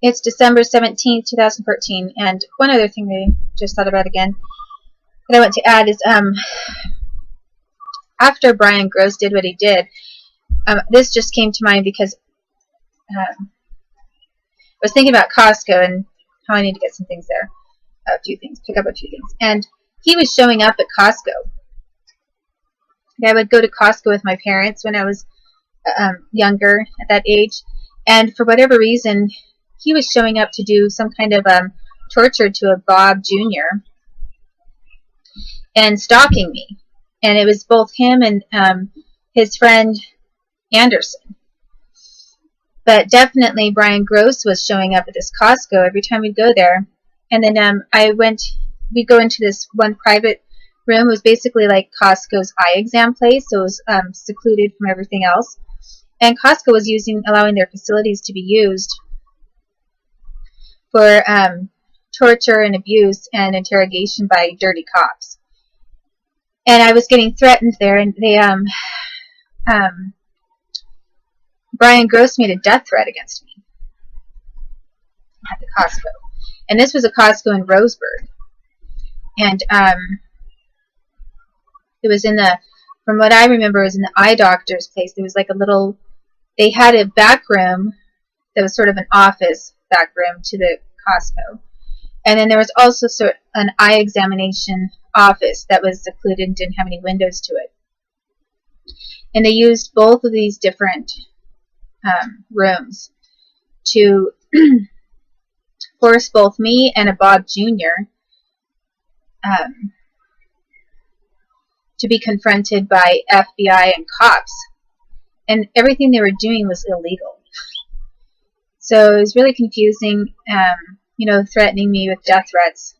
It's December 17th, 2014, and one other thing I just thought about again that I want to add is after Brian Gross did what he did, this just came to mind because I was thinking about Costco and how I need to get some things there, pick up a few things, and he was showing up at Costco. I would go to Costco with my parents when I was younger at that age, and for whatever reason, he was showing up to do some kind of torture to a Bob Jr. and stalking me. And it was both him and his friend Anderson. But definitely Brian Gross was showing up at this Costco every time we'd go there. And then we'd go into this one private room. It was basically like Costco's eye exam place, so it was secluded from everything else. And Costco was allowing their facilities to be used for torture and abuse and interrogation by dirty cops. And I was getting threatened there, and they Brian Gross made a death threat against me at the Costco. And this was a Costco in Roseburg. And it was from what I remember, it was in the eye doctor's place. There was like they had a back room that was sort of an office back room to the Costco. And then there was also an eye examination office that was secluded and didn't have any windows to it. And they used both of these different rooms to force both me and a Bob Jr. To be confronted by FBI and cops. And everything they were doing was illegal. So it was really confusing, threatening me with death threats.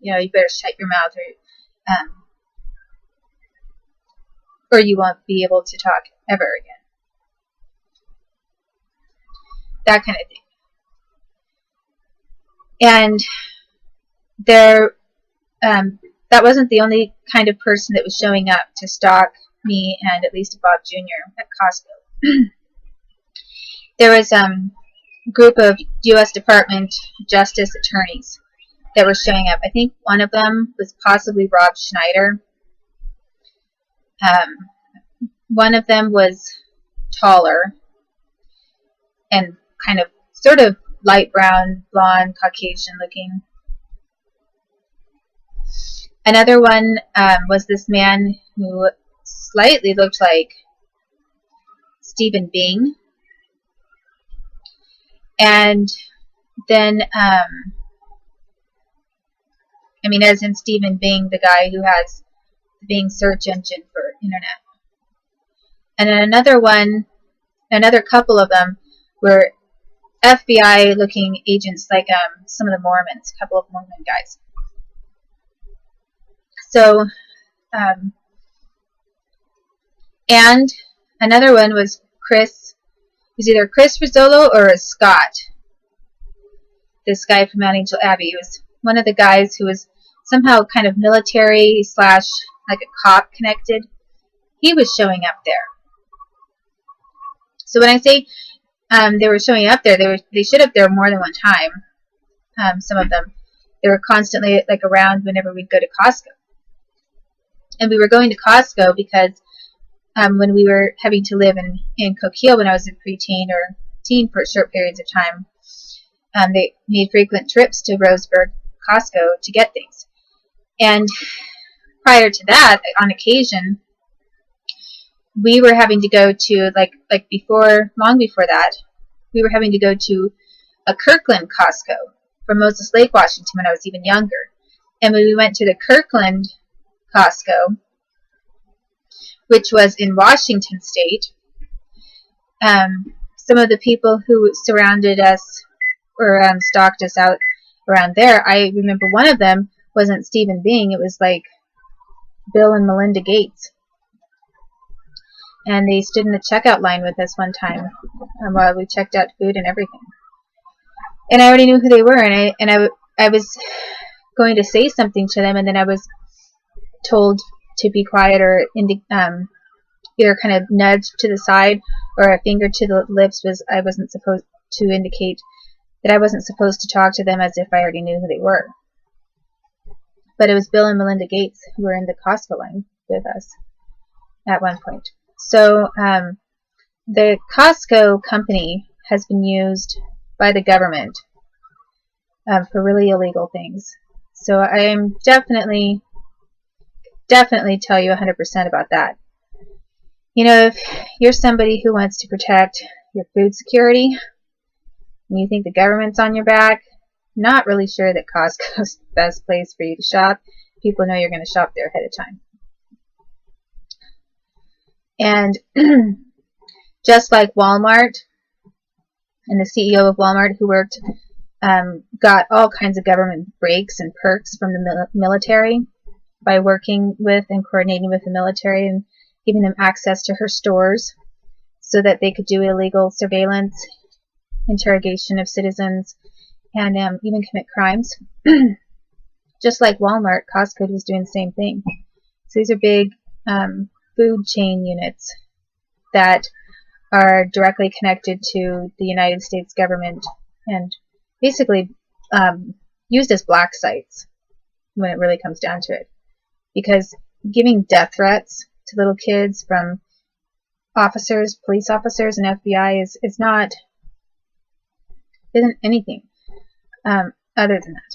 You better shut your mouth or you won't be able to talk ever again. That kind of thing. And that wasn't the only kind of person that was showing up to stalk me and at least Bob Jr. at Costco. There was a group of U.S. Department of Justice attorneys that were showing up. I think one of them was possibly Rob Schneider. One of them was taller and kind of sort of light brown, blonde, Caucasian looking. Another one was this man who slightly looked like Stephen Bing. And then, as in Stephen Bing, the guy who has the Bing search engine for internet. And then another couple of them were FBI-looking agents, like some of the Mormons, a couple of Mormon guys. So, and another one was either Chris Rizzolo or Scott. This guy from Mount Angel Abbey. He was one of the guys who was somehow kind of military / like a cop connected. He was showing up there. So when I say they were showing up there, they showed up there more than one time. Some of them. They were constantly around whenever we'd go to Costco. And we were going to Costco because when we were having to live in Coquille when I was a preteen or teen for short periods of time, they made frequent trips to Roseburg, Costco to get things. And prior to that, on occasion, we were having to go to, long before that, we were having to go to a Kirkland Costco from Moses Lake, Washington when I was even younger. And when we went to the Kirkland Costco, which was in Washington State, some of the people who surrounded us or stalked us out around there, I remember one of them wasn't Stephen Bing, it was like Bill and Melinda Gates. And they stood in the checkout line with us one time while we checked out food and everything. And I already knew who they were, and I was going to say something to them, and then I was told to be quiet or either kind of nudged to the side or a finger to the lips I wasn't supposed to indicate that I wasn't supposed to talk to them as if I already knew who they were. But it was Bill and Melinda Gates who were in the Costco line with us at one point. So the Costco company has been used by the government for really illegal things. So I am definitely tell you 100% about that. You know, if you're somebody who wants to protect your food security and you think the government's on your back, not really sure that Costco's the best place for you to shop. People know you're going to shop there ahead of time. And just like Walmart, and the CEO of Walmart who worked, got all kinds of government breaks and perks from the military by working with and coordinating with the military and giving them access to her stores so that they could do illegal surveillance, interrogation of citizens, and even commit crimes. Just like Walmart, Costco was doing the same thing. So these are big food chain units that are directly connected to the United States government and basically used as black sites when it really comes down to it. Because giving death threats to little kids from officers, police officers, and FBI isn't anything other than that.